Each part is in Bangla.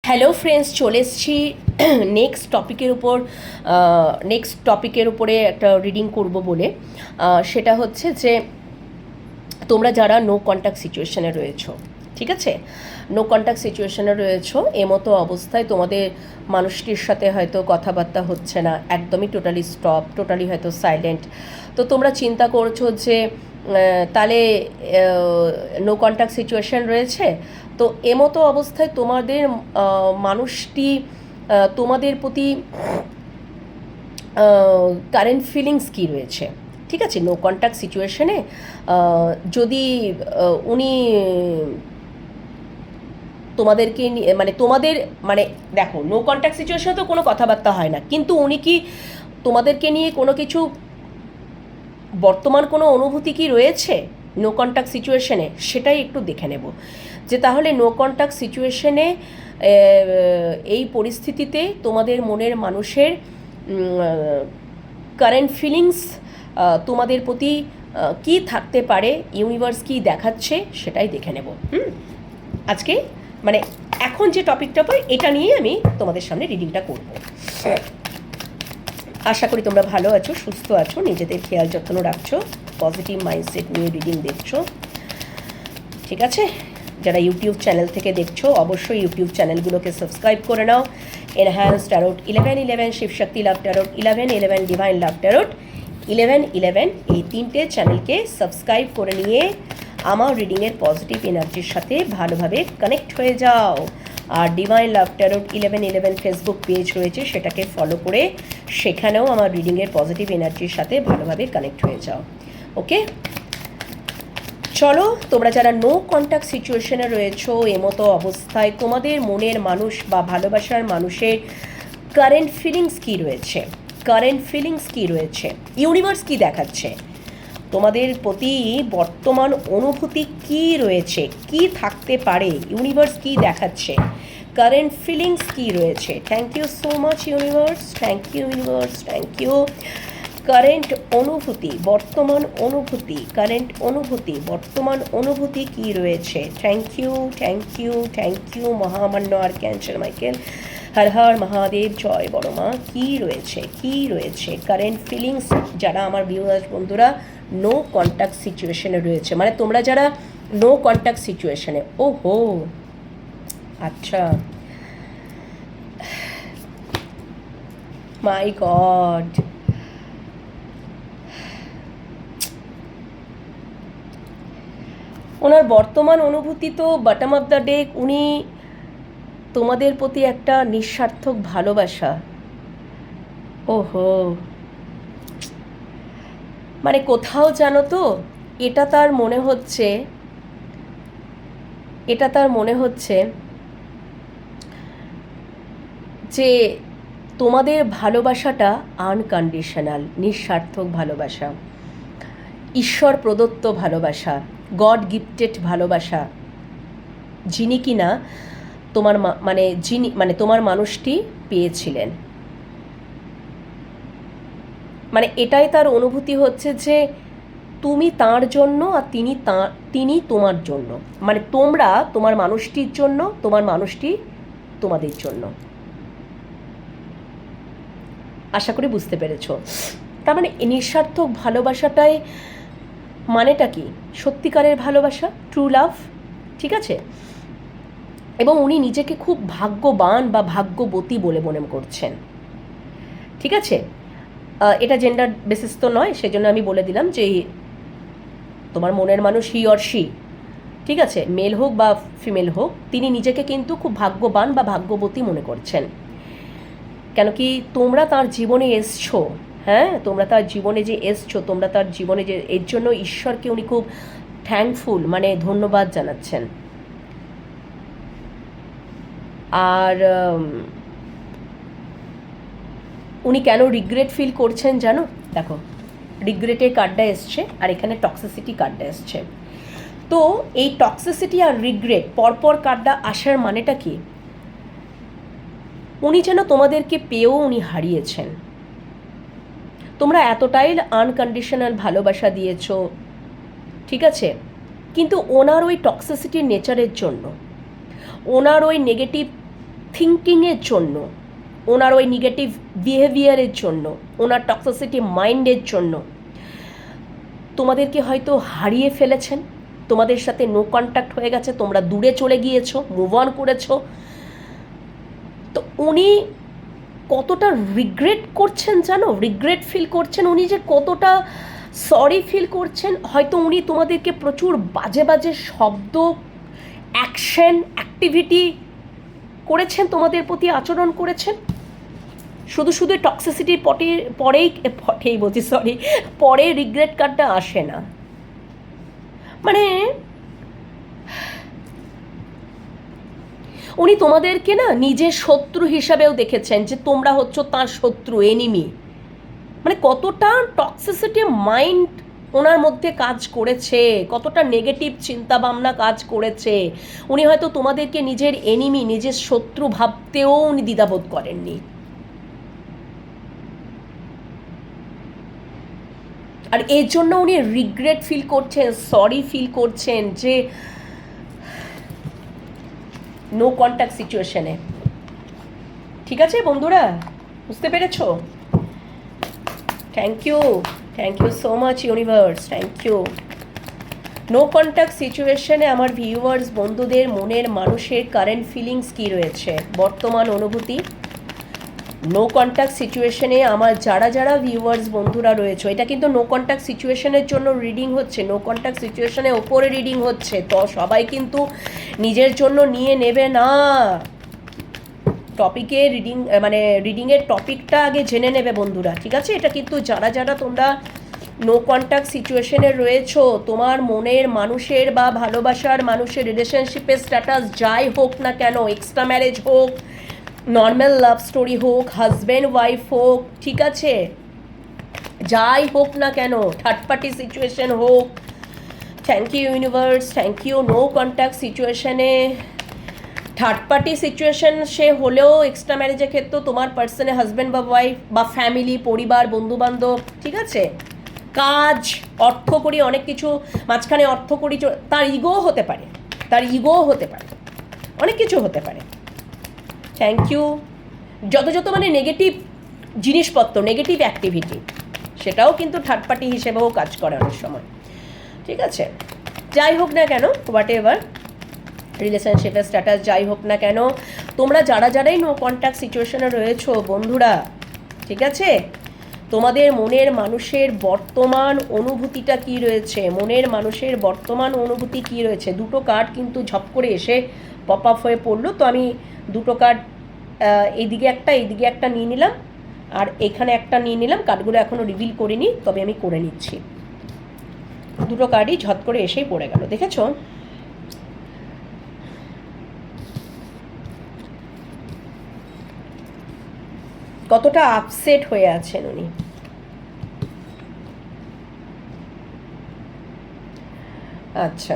হ্যালো ফ্রেন্ডস, চলে এসেছি নেক্সট টপিকের উপরে একটা রিডিং করব বলে। সেটা হচ্ছে যে তোমরা যারা নো কন্ট্যাক্ট সিচুয়েশনে রয়েছো, ঠিক আছে, নো কন্ট্যাক্ট সিচুয়েশনে রয়েছো, এমতো অবস্থায় তোমাদের মানুষটির সাথে হয়তো কথাবার্তা হচ্ছে না, একদমই টোটালি স্টপ, টোটালি হয়তো সাইলেন্ট। তো তোমরা চিন্তা করছো যে তাহলে নো কন্ট্যাক্ট সিচুয়েশন রয়েছে। তো এমতো অবস্থায় তোমাদের মানুষটি তোমাদের প্রতি কারেন্ট ফিলিংস কী রয়েছে, ঠিক আছে। নো কন্ট্যাক্ট সিচুয়েশনে যদি উনি তোমাদেরকে মানে তোমাদের মানে দেখো, নো কন্ট্যাক্ট সিচুয়েশনে তো কোনো কথাবার্তা হয় না, কিন্তু উনি কি তোমাদেরকে নিয়ে কোনো কিছু বর্তমান কোনো অনুভূতি কি রয়েছে নো কন্ট্যাক্ট সিচুয়েশনে, সেটাই একটু দেখে নেব যে তাহলে নো কন্ট্যাক্ট সিচুয়েশনে এই পরিস্থিতিতে তোমাদের মনের মানুষের কারেন্ট ফিলিংস তোমাদের প্রতি কি থাকতে পারে, ইউনিভার্স কি দেখাচ্ছে সেটাই দেখে নেব। আজকে মানে এখন যে টপিকটা পাই এটা নিয়েই আমি তোমাদের সামনে রিডিংটা করব। আশা করি তোমরা ভালো আছো, সুস্থ আছো, নিজেদের খেয়াল যত্ন রাখছো, পজিটিভ মাইন্ডসেট নিয়ে রিডিং দেখছো, ঠিক আছে। যারা ইউটিউব চ্যানেল থেকে দেখছো অবশ্যই ইউটিউব চ্যানেলগুলোকে সাবস্ক্রাইব করে নাও। Enhance tarot 1111, Shivshakti love tarot 1111, divine love tarot 1111, এই তিনটে চ্যানেলকে সাবস্ক্রাইব করে নিয়ে আমার রিডিংয়ের পজিটিভ এনার্জির সাথে ভালোভাবে কানেক্ট হয়ে যাও। আর divine love tarot 1111 Facebook page রয়েছে, সেটাকে ফলো করে সেখানেও আমার রিডিংয়ের পজিটিভ এনার্জির সাথে ভালোভাবে কানেক্ট হয়ে যাও। ওকে, চলো, তোমরা যারা নো কন্ট্যাক্ট সিচুয়েশনে রয়েছো, এমতো অবস্থায় তোমাদের মনের মানুষ বা ভালোবাসার মানুষের কারেন্ট ফিলিংস কী রয়েছে, ইউনিভার্স কী দেখাচ্ছে, তোমাদের প্রতি বর্তমান অনুভূতি কী রয়েছে, কি থাকতে পারে, ইউনিভার্স কী দেখাচ্ছে, কারেন্ট ফিলিংস কী রয়েছে। Thank you so much universe, thank you universe, thank you. Current অনুভূতি, বর্তমান অনুভূতি কী রয়েছে। থ্যাংক ইউ মহামান্য আর্কঅ্যাঞ্জেল মাইকেল, হর হর মহাদেব, জয় বড় মা। কী রয়েছে কারেন্ট ফিলিংস যারা আমার ভিউয়ার্স বন্ধুরা নো কন্ট্যাক্ট সিচুয়েশনে রয়েছে, মানে তোমরা যারা নো কন্ট্যাক্ট সিচুয়েশনে। ওহো, আচ্ছা, মাই গড, ওনার বর্তমান অনুভূতি তো বটম অফ দ্য ডেক, উনি তোমাদের প্রতি একটা নিঃস্বার্থক ভালোবাসা। ওহো, মানে কোথাও জানো তো এটা তার মনে হচ্ছে যে তোমাদের ভালোবাসাটা আনকন্ডিশনাল, নিঃস্বার্থক ভালোবাসা, ঈশ্বর প্রদত্ত ভালোবাসা, গড গিফটেড ভালোবাসা, যিনি কিনা তোমার মানুষটি পেয়েছিলেন। মানে এটাই তার অনুভূতি হচ্ছে যে তুমি তার জন্য আর তিনি তোমার জন্য, মানে তোমরা তোমার মানুষটির জন্য, তোমার মানুষটি তোমাদের জন্য। আশা করি বুঝতে পেরেছো। তার মানে নিঃস্বার্থক ভালোবাসাটাই মানেটা কি, সত্যিকারের ভালোবাসা, ট্রু লাভ, ঠিক আছে। এবং উনি নিজেকে খুব ভাগ্যবান বা ভাগ্যবতী বলে মনে করছেন, ঠিক আছে। এটা জেন্ডার বেসিস তো নয়, সেজন্য আমি বলে দিলাম যে তোমার মনের মানুষ হি অর শি, ঠিক আছে, মেল হোক বা ফিমেল হোক, তিনি নিজেকে কিন্তু খুব ভাগ্যবান বা ভাগ্যবতী মনে করছেন। কেন কি তোমরা তার জীবনে এসছো, হ্যাঁ, তোমরা তার জীবনে যে এসছো, তোমরা তার জীবনে যে, এর জন্য ঈশ্বরকে উনি খুব থ্যাঙ্কফুল, মানে ধন্যবাদ জানাচ্ছেন। আর উনি কেন রিগ্রেট ফিল করছেন জানো, দেখো রিগ্রেটের কার্ডটা এসছে আর এখানে টক্সিসিটি কার্ডটা এসছে। তো এই টক্সিসিটি আর রিগ্রেট পরপর কার্ডটা আসার মানেটা কি, উনি যেন তোমাদেরকে পেয়েও উনি হারিয়েছেন। তোমরা এতটাই আনকন্ডিশনাল ভালোবাসা দিয়েছো, ঠিক আছে, কিন্তু ওনার ওই টক্সিসিটির নেচারের জন্য, ওনার ওই নেগেটিভ থিঙ্কিংয়ের জন্য, ওনার ওই নেগেটিভ বিহেভিয়ারের জন্য, ওনার টক্সিসিটি মাইন্ডের জন্য তোমাদেরকে হয়তো হারিয়ে ফেলেছেন, তোমাদের সাথে নো কন্ট্যাক্ট হয়ে গেছে, তোমরা দূরে চলে গিয়েছো, মুভ অন করেছো। তো উনি কতটা রিগ্রেট করছেন জানো, রিগ্রেট ফিল করছেন, উনি যে কতটা সরি ফিল করছেন। হয়তো উনি তোমাদেরকে প্রচুর বাজে বাজে শব্দ, অ্যাকশন, অ্যাক্টিভিটি করেছেন, তোমাদের প্রতি আচরণ করেছেন। শুধু শুধু টক্সিসিটির পরেই বলছি, সরি, পরে রিগ্রেট কার্ডটা আসে না। মানে উনি তোমাদেরকে না নিজের শত্রু হিসাবেও দেখেছেন, যে তোমরা হচ্ছ তার শত্রু, এনিমি। মানে কতটা টক্সিসিটি মাইন্ড ওনার মধ্যে কাজ করেছে, কতটা নেগেটিভ চিন্তাভাবনা কাজ করেছে। উনি হয়তো তোমাদেরকে নিজের এনিমি, নিজের শত্রু ভাবতেও উনি দ্বিধাবোধ করেননি। আর এর জন্য উনি রিগ্রেট ফিল করছেন, সরি ফিল করছেন, যে নো কন্ট্যাক্ট সিচুয়েশনে। ঠিক আছে বন্ধুরা, বুঝতে পেরেছো? Thank you so much universe, thank you. No contact সিচুয়েশনে আমার ভিউয়ার্স বন্ধুদের মনের মানুষের কারেন্ট ফিলিংস কী রয়েছে, বর্তমান অনুভূতি। নো কন্ট্যাক্ট সিচুয়েশনে আমার যারা ভিউয়ার্স বন্ধুরা রয়েছে, এটা কিন্তু নো কন্ট্যাক্ট সিচুয়েশনের জন্য রিডিং হচ্ছে, নো কন্ট্যাক্ট সিচুয়েশনের ওপরে রিডিং হচ্ছে। তো সবাই কিন্তু নিজের জন্য নিয়ে নেবে না, টপিকে রিডিং, মানে রিডিংয়ের টপিকটা আগে জেনে নেবে বন্ধুরা, ঠিক আছে? এটা কিন্তু যারা তোমরা নো কন্ট্যাক্ট সিচুয়েশনে রয়েছো, তোমার মনের মানুষের বা ভালোবাসার মানুষের রিলেশনশিপের স্ট্যাটাস যাই হোক না কেন, এক্সট্রা ম্যারেজ হোক, নর্মাল লাভ স্টোরি হোক, হাজব্যান্ড ওয়াইফ হোক, ঠিক আছে, যাই হোক না কেন, থার্ড পার্টি সিচুয়েশন হোক, thank you universe, thank you. No contact সিচুয়েশনে থার্ড পার্টি সিচুয়েশন সে হলেও এক্সট্রা ম্যারেজের ক্ষেত্রেও তোমার পার্সনে হাজব্যান্ড বা ওয়াইফ বা ফ্যামিলি, পরিবার, বন্ধুবান্ধব, ঠিক আছে, কাজ, অর্থ করি, অনেক কিছু মাঝখানে অর্থ করি, তার ইগোও হতে পারে, অনেক কিছু হতে পারে। Thank you. যত মানে নেগেটিভ জিনিসপত্র, নেগেটিভ অ্যাক্টিভিটি, সেটাও কিন্তু থার্ড পার্টি হিসেবেও কাজ করে অনেক সময়, ঠিক আছে? যাই হোক না কেন, হোয়াট এভার রিলেশনশিপের স্ট্যাটাস যাই হোক না কেন, তোমরা যারাই নো কন্ট্যাক্ট সিচুয়েশনে রয়েছো বন্ধুরা, ঠিক আছে, তোমাদের মনের মানুষের বর্তমান অনুভূতিটা কি রয়েছে, মনের মানুষের বর্তমান অনুভূতি কি রয়েছে। দুটো কার্ড কিন্তু ঝপ করে এসে পপ আপ হয়ে পড়লো। তো আমি দুটো কার্ড এইদিকে একটা নিয়ে নিলাম, আর এখানে একটা নিয়ে নিলাম। কার্ডগুলো এখনও রিভিল করিনি, তবে আমি করে নিচ্ছি। দুটো কার্ডই ঝট করে এসেই পড়ে গেল, দেখেছো? কতটা আপসেট হয়ে আছেন উনি। আচ্ছা,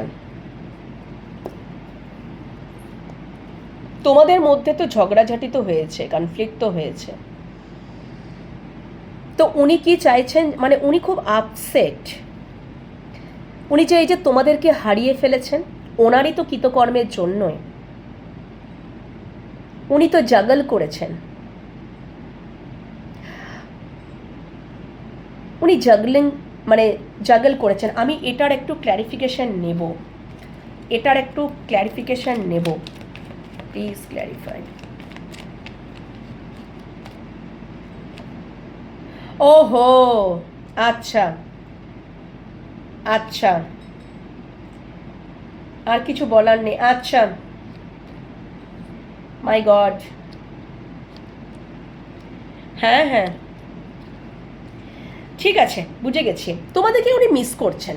তোমাদের মধ্যে তো ঝগড়াঝাটি তো হয়েছে, কনফ্লিক্ট তো হয়েছে। তো উনি কি চাইছেন, মানে উনি খুব আপসেট। উনি যে এই যে তোমাদেরকে হারিয়ে ফেলেছেন, ওনারই তো কৃতকর্মের জন্যই। উনি তো জাগল করেছেন, উনি জাগল করেছেন। আমি এটার একটু ক্ল্যারিফিকেশন নেব, প্লিজ ক্ল্যারিফাই। ওহো, আচ্ছা, আর কিছু বলার নেই। আচ্ছা, মাই গড, হ্যাঁ, ঠিক আছে, বুঝে গেছি। তোমাদেরকে উনি মিস করছেন।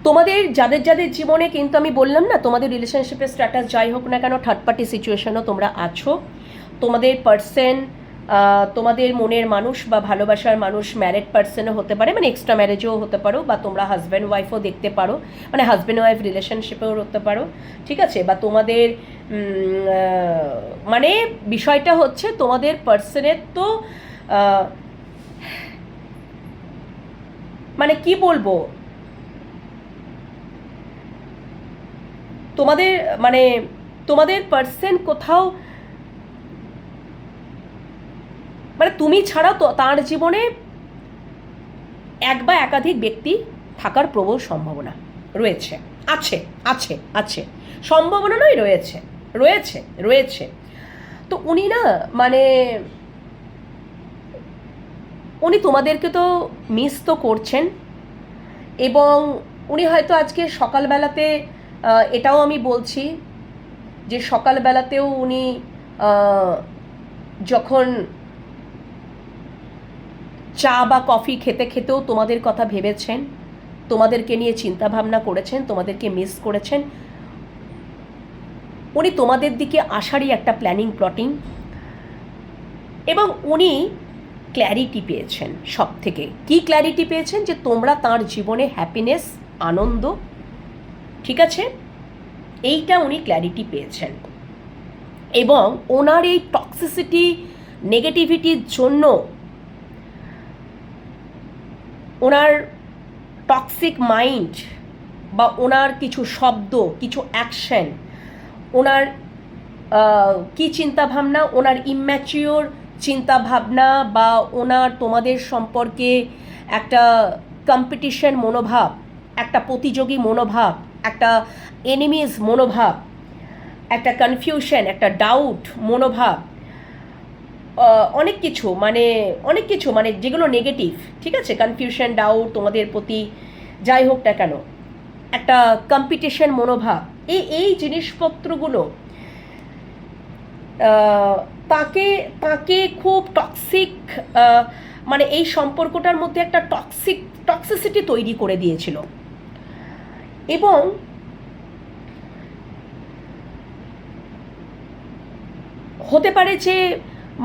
তোমাদের যাদের জীবনে কিন্তু আমি বললাম না, তোমাদের রিলেশনশিপের স্ট্যাটাস যাই হোক না কেন, থার্ড পার্টি সিচুয়েশনও তোমরা আছো। তোমাদের পার্সন, তোমাদের মনের মানুষ বা ভালোবাসার মানুষ ম্যারিড পার্সনও হতে পারে, মানে এক্সট্রা ম্যারেজও হতে পারো, বা তোমরা হাজব্যান্ড ওয়াইফও দেখতে পারো, মানে হাজব্যান্ড ওয়াইফ রিলেশনশিপেও হতে পারো, ঠিক আছে? বা তোমাদের মানে বিষয়টা হচ্ছে তোমাদের পার্সনের তো মানে কি বলবো, তোমাদের মানে তোমাদের পার্সন কোথাও মানে তুমি ছাড়াও তো তার জীবনে এক বা একাধিক ব্যক্তি থাকার প্রবল সম্ভাবনা রয়েছে, আছে আছে আছে, সম্ভাবনা নয়, রয়েছে রয়েছে রয়েছে। তো উনি না মানে উনি তোমাদেরকে তো মিস তো করছেন, এবং উনি হয়তো আজকে সকালবেলাতে এটাও আমি বলছি যে সকালবেলাতেও উনি যখন চা বা কফি খেতে খেতেও তোমাদের কথা ভেবেছেন, তোমাদেরকে নিয়ে চিন্তা ভাবনা করেছেন, তোমাদেরকে মিস করেছেন। উনি তোমাদের দিকে আসারই একটা প্ল্যানিং প্লটিং, এবং উনি ক্ল্যারিটি পেয়েছেন। সব থেকে কী ক্ল্যারিটি পেয়েছেন? যে তোমরা তার জীবনে হ্যাপিনেস, আনন্দ, ঠিক আছে, এইটা উনি ক্ল্যারিটি পেয়েছেন। এবং ওনার এই টক্সিসিটি, নেগেটিভিটির জন্য, ওনার টক্সিক মাইন্ড বা ওনার কিছু শব্দ, কিছু অ্যাকশন, ওনার কী চিন্তাভাবনা, ওনার ইম্যাচিওর চিন্তাভাবনা, বা ওনার তোমাদের সম্পর্কে একটা কম্পিটিশন মনোভাব, একটা প্রতিযোগী মনোভাব, একটা এনিমিজ মনোভাব, একটা কনফিউশন, একটা ডাউট মনোভাব, অনেক কিছু মানে যেগুলো নেগেটিভ, ঠিক আছে, কনফিউশন, ডাউট তোমাদের প্রতি, যাই হোক না কেন, একটা কম্পিটিশন মনোভাব, এই জিনিসপত্রগুলো তাকে খুব টক্সিক, মানে এই সম্পর্কটার মধ্যে একটা টক্সিসিটি তৈরি করে দিয়েছিল। এবং হতে পারে যে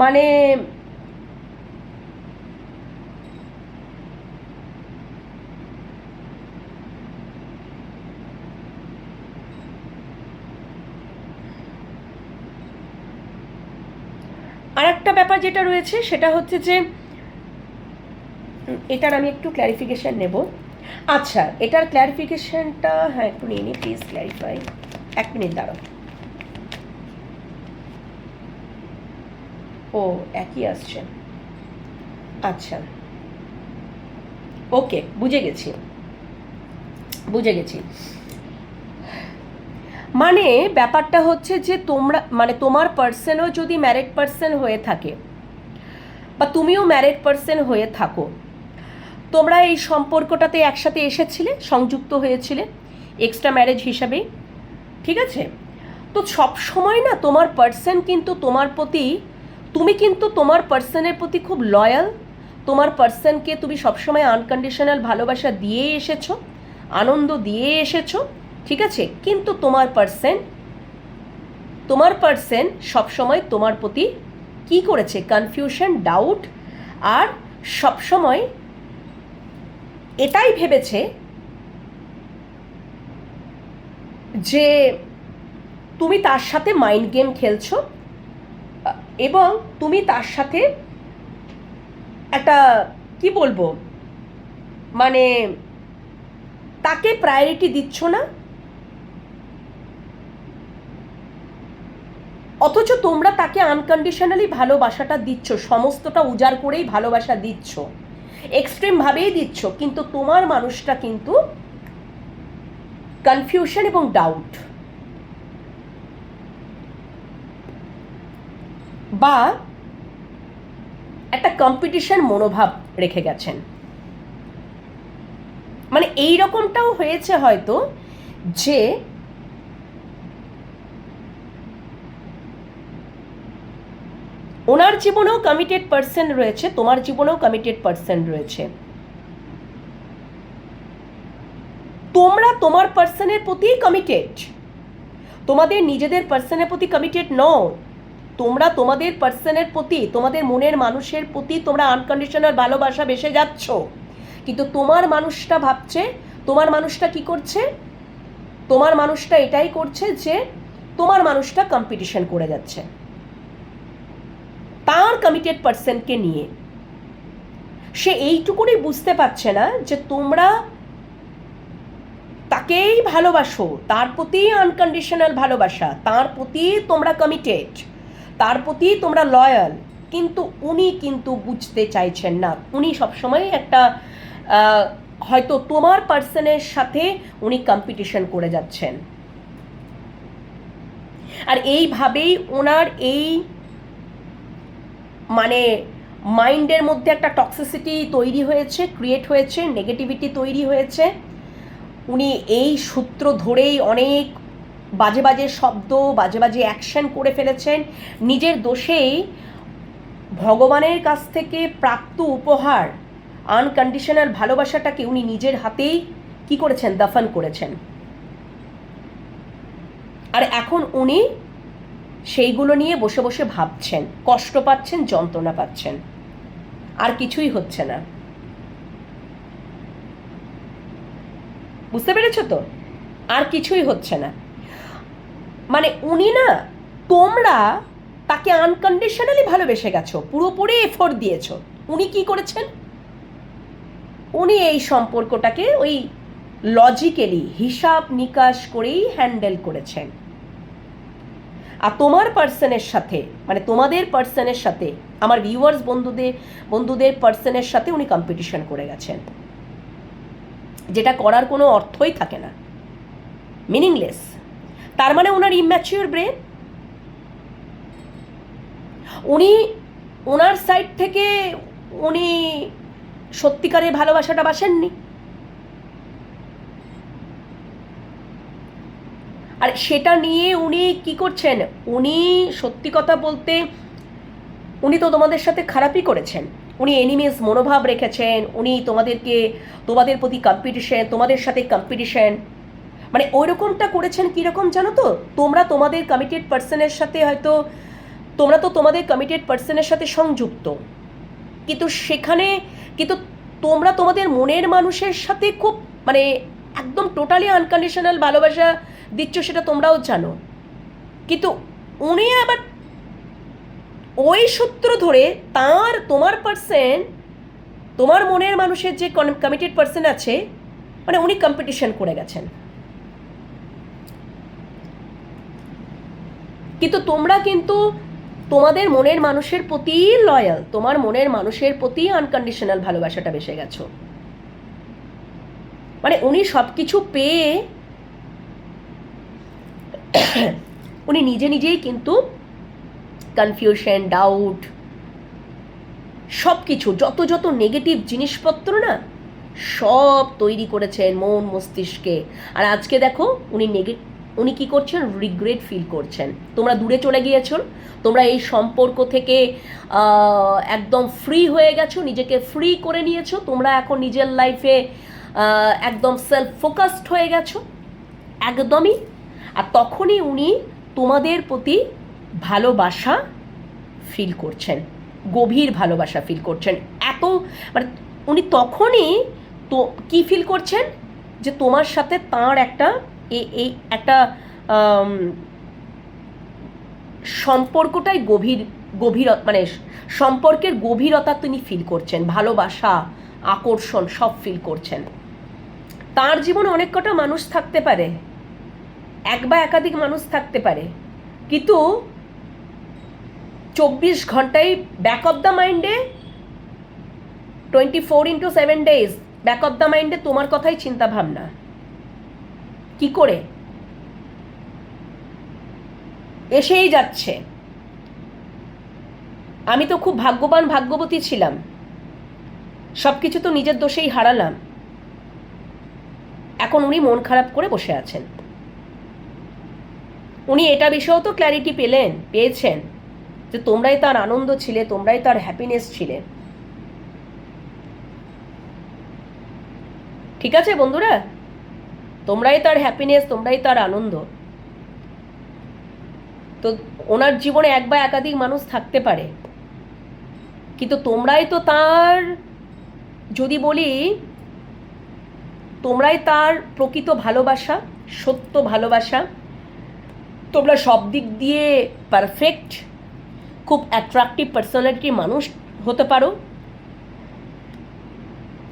মানে আর একটা ব্যাপার যেটা রয়েছে সেটা হচ্ছে যে এটার আমি একটু ক্ল্যারিফিকেশান নেব। আচ্ছা, এটার ক্ল্যারিফিকেশানটা হ্যাঁ একটু নিয়ে নিই প্লিজ, ক্ল্যারিফাই। 1 মিনিট দাঁড়াও। ও একই আসছে, আচ্ছা ওকে, বুঝে গেছি। মানে ব্যাপারটা হচ্ছে যে তোমরা মানে তোমার পার্সনও যদি ম্যারিড পার্সন হয়ে থাকে বা তুমিও ম্যারিড পার্সন হয়ে থাকো, তোমরা এই সম্পর্কটাতে একসাথে এসেছিলে, সংযুক্ত হয়েছিলে এক্সট্রা ম্যারেজ হিসাবেই, ঠিক আছে। তো সব সময় না তোমার পার্সন কিন্তু তোমার প্রতি, তুমি কিন্তু তোমার পার্সনের প্রতি খুব লয়াল, তোমার পার্সনকে তুমি সবসময় আনকন্ডিশনাল ভালোবাসা দিয়ে এসেছো, আনন্দ দিয়ে এসেছো, ঠিক আছে। কিন্তু তোমার পার্সন সবসময় তোমার প্রতি কি করেছে? কনফিউশন, ডাউট, আর সবসময় এটাই ভেবেছে যে তুমি তার সাথে মাইন্ড গেম খেলছো, এবং তুমি তার সাথে একটা কি বলবো মানে তাকে প্রায়োরিটি দিচ্ছ না, অথচ তোমরা তাকে আনকন্ডিশনালি ভালোবাসাটা দিচ্ছ, সমস্তটা উজাড় করেই ভালোবাসা দিচ্ছ, এক্সট্রিমভাবেই দিচ্ছ, কিন্তু তোমার মানুষটা কিন্তু কনফিউশন এবং ডাউট বা একটা কম্পিটিশন মনোভাব রেখে গেছেন। মানে এই রকমটাও হয়েছে হয়তো যে ওনার জীবনেও কমিটেড পার্সন রয়েছে, তোমার জীবনেও কমিটেড পার্সন রয়েছে, তোমরা তোমার পার্সনের প্রতিই কমিটেড, তোমাদের নিজেদের পার্সনের প্রতি কমিটেড নও, তোমরা তোমাদের পার্সনের প্রতি, তোমাদের মনের মানুষের প্রতি তোমরা আনকন্ডিশনাল ভালোবাসা বেসে যাচ্ছ, কিন্তু তোমার মানুষটা ভাবছে, তোমার মানুষটা কি করছে, তোমার মানুষটা এটাই করছে যে তোমার মানুষটা কম্পিটিশন করে যাচ্ছে তার কমিটেড পার্সনকে নিয়ে। সে এইটুকুনি বুঝতে পারছে না যে তোমরা তাকেই ভালোবাসো, তার প্রতি আনকন্ডিশনাল ভালোবাসা, তার প্রতি তোমরা কমিটেড, তার প্রতি তোমরা লয়াল, কিন্তু উনি কিন্তু বুঝতে চাইছেন না। উনি সবসময় একটা হয়তো তোমার পার্সনের সাথে উনি কম্পিটিশন করে যাচ্ছেন। আর এইভাবেই ওনার এই মানে মাইন্ডের মধ্যে একটা টক্সিসিটি তৈরি হয়েছে, ক্রিয়েট হয়েছে, নেগেটিভিটি তৈরি হয়েছে। উনি এই সূত্র ধরেই অনেক বাজে বাজে শব্দ, বাজে বাজে অ্যাকশন করে ফেলেছেন। নিজের দোষেই ভগবানের কাছ থেকে প্রাপ্ত উপহার আনকন্ডিশনাল ভালোবাসাটাকে উনি নিজের হাতেই কি করেছেন, দফন করেছেন। আর এখন উনি সেইগুলো নিয়ে বসে বসে ভাবছেন, কষ্ট পাচ্ছেন, যন্ত্রণা পাচ্ছেন, আর কিছুই হচ্ছে না। বুঝতে পেরেছো তো? আর কিছুই হচ্ছে না। মানে উনি না, তোমরা তাকে আনকন্ডিশনালি ভালোবেসে গেছো, পুরোপুরি এফোর্ট দিয়েছো। উনি কি করেছেন? উনি এই সম্পর্কটাকে ওই লজিক্যালি হিসাব নিকাশ করেই হ্যান্ডেল করেছেন। আর তোমার পার্সনের সাথে, মানে তোমাদের পার্সনের সাথে, আমার ভিউয়ার্স বন্ধুদের পার্সনের সাথে উনি কম্পিটিশন করে গেছেন, যেটা করার কোনো অর্থই থাকে না, মিনিংলেস। তার মানে ওনার ইম্যাচিওর ব্রেন। উনি ওনার সাইড থেকে উনি সত্যিকারের ভালোবাসাটা বাসেননি। আর সেটা নিয়ে উনি কি করছেন? উনি সত্যি কথা বলতে উনি তো তোমাদের সাথে খারাপই করেছেন। উনি এনিমিস মনোভাব রেখেছেন। উনি তোমাদের প্রতি কম্পিটিশন, তোমাদের সাথে কম্পিটিশন, মানে ওই রকমটা করেছেন। কীরকম জানো তো? তোমরা তোমাদের কমিটেড পার্সনের সাথে হয়তো তোমাদের কমিটেড পার্সনের সাথে সংযুক্ত, কিন্তু তোমরা তোমাদের মনের মানুষের সাথে খুব মানে একদম টোটালি আনকন্ডিশনাল ভালোবাসা দিচ্ছ, সেটা তোমরাও জানো। কিন্তু উনি আবার ওই সূত্র ধরে তোমার পার্সন, তোমার মনের মানুষের যে কমিটেড পার্সন আছে, মানে উনি কম্পিটিশন করে গেছেন। কিন্তু তোমরা কিন্তু তোমাদের মনের মানুষের প্রতি লয়াল, তোমার মনের মানুষের প্রতি আনকন্ডিশনাল ভালোবাসাটা বেসে গেছো। মানে উনি সব কিছু পেয়ে উনি নিজেই কিন্তু কনফিউশন, ডাউট, সব কিছু যত নেগেটিভ জিনিসপত্র না সব তৈরি করেছেন মন মস্তিষ্কে। আর আজকে দেখো উনি কি করছেন? রিগ্রেট ফিল করছেন। তোমরা দূরে চলে গিয়েছো, তোমরা এই সম্পর্ক থেকে একদম ফ্রি হয়ে গেছো, নিজেকে ফ্রি করে নিয়েছো। তোমরা এখন নিজের লাইফে একদম সেলফ ফোকাসড হয়ে গেছো একদমই। আর তখনই উনি তোমাদের প্রতি ভালোবাসা ফিল করছেন, গভীর ভালোবাসা ফিল করছেন। মানে উনি তখনই তো কি ফিল করছেন? যে তোমার সাথে তাঁর একটা সম্পর্কটাই গভীর মানে সম্পর্কের গভীরতা তিনি ফিল করছেন, ভালোবাসা, আকর্ষণ সব ফিল করছেন। তার জীবনে অনেক কটা মানুষ থাকতে পারে, এক বা একাধিক মানুষ থাকতে পারে, কিন্তু 24 ঘন্টায় ব্যাক অফ দ্য মাইন্ডে 24x7 days back of the মাইন্ডে তোমার কথাই চিন্তা ভাবনা। কি করে এসেই যাচ্ছে। আমি তো খুব ভাগ্যবান, ভাগ্যবতী ছিলাম, সব কিছু তো নিজের দোষেই হারালাম। এখন উনি মন খারাপ করে বসে আছেন। উনি এটা বিষয়েও তো ক্ল্যারিটি পেয়েছেন যে তোমরাই তার আনন্দ ছিলে, তোমরাই তার হ্যাপিনেস ছিলে। ঠিক আছে বন্ধুরা, তোমরাই তার হ্যাপিনেস, তোমরাই তার আনন্দ। তো ওনার জীবনে এক বা একাধিক মানুষ থাকতে পারে, কিন্তু তোমরাই তো তার, যদি বলি তোমরাই তার প্রকৃত ভালোবাসা, সত্য ভালোবাসা। তোমরা সব দিক দিয়ে পারফেক্ট, খুব অ্যাট্রাকটিভ পার্সোনালিটির মানুষ হতে পারো।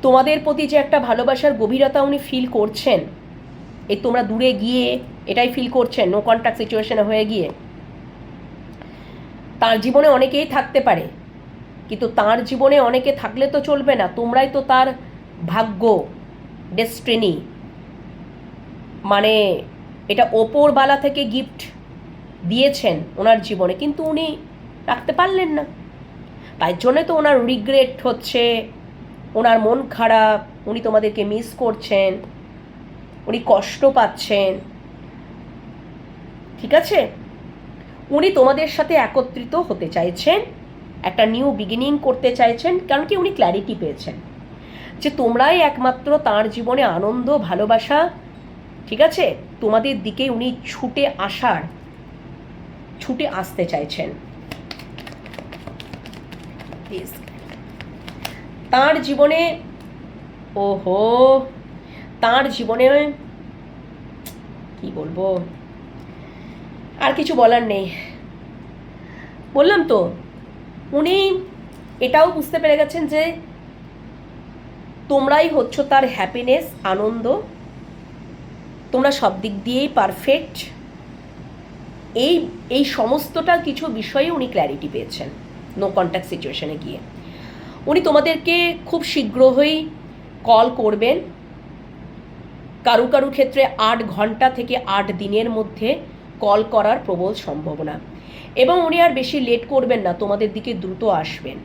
তোমাদের প্রতি যে একটা ভালোবাসার গভীরতা উনি ফিল করছেন, এই তোমরা দূরে গিয়ে এটাই ফিল করছেন নো কন্ট্যাক্ট সিচুয়েশনে হয়ে গিয়ে। তার জীবনে অনেকেই থাকতে পারে, কিন্তু তার জীবনে অনেকে থাকলে তো চলবে না, তোমরাই তো তার ভাগ্য, ডেস্টিনি, মানে এটা ওপরবালা থেকে গিফট দিয়েছেন ওনার জীবনে, কিন্তু উনি রাখতে পারলেন না। তাই জন্যে তো ওনার রিগ্রেট হচ্ছে, ওনার মন খারাপ, উনি তোমাদেরকে মিস করছেন, উনি কষ্ট পাচ্ছেন, ঠিক আছে? উনি তোমাদের সাথে একত্রিত হতে চাইছেন, একটা নিউ বিগিনিং করতে চাইছেন, কারণ কি উনি ক্ল্যারিটি পেয়েছেন যে তোমরাই একমাত্র তার জীবনে আনন্দ, ভালোবাসা, ঠিক আছে? তোমাদের দিকে উনি ছুটে আসতে চাইছেন। তার জীবনে তার জীবনে কি বলবো, আর কিছু বলার নেই। বললাম তো, উনি এটাও বুঝতে পেরে গেছেন যে তোমরাই হচ্ছ তার হ্যাপিনেস, আনন্দ, তোমরা সব দিক দিয়েই পারফেক্ট। এই সমস্তটা কিছু বিষয়ে উনি ক্ল্যারিটি পেয়েছেন নো কন্ট্যাক্ট সিচুয়েশনে গিয়ে। উনি তোমাদেরকে খুব শীঘ্রই কল করবেন, কারু ক্ষেত্রে 8 ঘন্টা থেকে 8 দিনের মধ্যে কল করার প্রবল সম্ভাবনা, এবং উনি আর বেশি লেট করবেন না, তোমাদের দিকে দ্রুত আসবেন,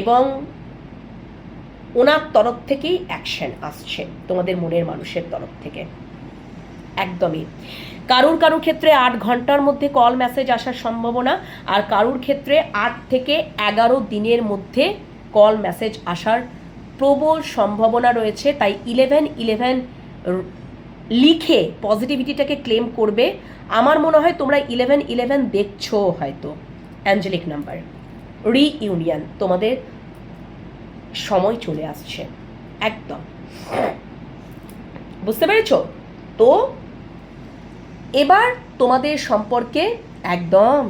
এবং ওনার তরফ থেকেই অ্যাকশন আসছে তোমাদের মনের মানুষের তরফ থেকে। একদমই কারুর ক্ষেত্রে 8 ঘন্টার মধ্যে কল মেসেজ আসার সম্ভাবনা, আর কারুর ক্ষেত্রে 8 থেকে 11 দিনের মধ্যে কল মেসেজ আসার প্রবল সম্ভাবনা রয়েছে। তাই 11 লিখে পজিটিভিটিটাকে ক্লেম করবে। আমার মনে হয় তোমরা 11 দেখছো হয়তো, অ্যাঞ্জেলিক নাম্বার, রিইউনিয়ন, তোমাদের সময় চলে আসছে একদম, বুঝতে পেরেছো? তো এবার তোমাদের সম্পর্কে একদম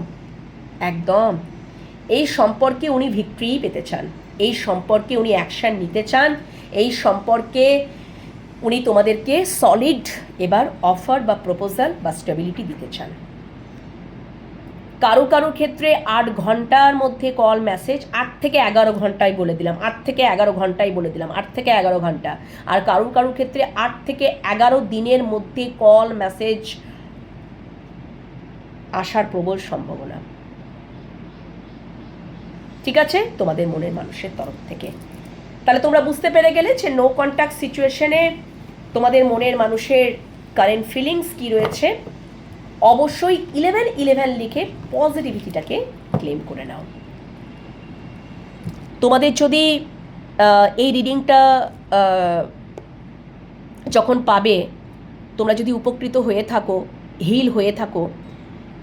এই সম্পর্কে উনি ভিক্টরি পেতে চান, এই সম্পর্কে উনি অ্যাকশন নিতে চান, এই সম্পর্কে উনি তোমাদেরকে সলিড এবার অফার বা প্রপোজাল বা স্টেবিলিটি দিতে চান। কারো ক্ষেত্রে 8 ঘন্টার মধ্যে কল মেসেজ, 8 থেকে 11 ঘন্টায় বলে দিলাম, 8 থেকে 11 ঘন্টা, আর কারো ক্ষেত্রে 8 থেকে 11 দিনের মধ্যে কল মেসেজ আসার প্রবল সম্ভাবনা, ঠিক আছে, তোমাদের মনের মানুষের তরফ থেকে। তাহলে তোমরা বুঝতে পেরে গেলে যে নো কন্ট্যাক্ট সিচুয়েশনে তোমাদের মনের মানুষের কারেন্ট ফিলিংস কি রয়েছে। অবশ্যই 11 লিখে পজিটিভিটিটাকে ক্লেম করে নাও। তোমাদের যদি এই রিডিংটা যখন পাবে, তোমরা যদি উপকৃত হয়ে থাকো, হিল হয়ে থাকো,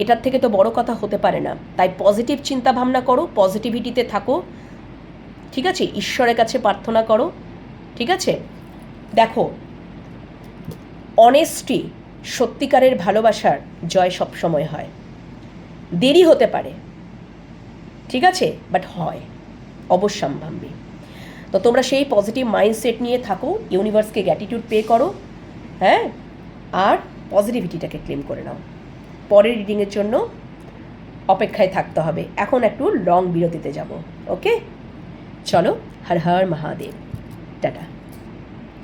এটার থেকে তো বড় কথা হতে পারে না। তাই পজিটিভ চিন্তা ভাবনা করো, পজিটিভিটিতে থাকো, ঠিক আছে? ঈশ্বরের কাছে প্রার্থনা করো, ঠিক আছে? দেখো, অনেস্টি, সত্যিকারের ভালোবাসার জয় সবসময় হয়। দেরি হতে পারে, ঠিক আছে, বাট হয় অবশ্যম্ভাবী। তো তোমরা সেই পজিটিভ মাইন্ডসেট নিয়ে থাকো, ইউনিভার্সকে গ্র্যাটিটিউড পে করো, হ্যাঁ, আর পজিটিভিটিটাকে ক্লেম করে নাও। পরের রিডিংয়ের জন্য অপেক্ষায় থাকতে হবে। এখন একটু লং বিরতিতে যাব। ওকে, চলো, হর হর মহাদেব, টাটা।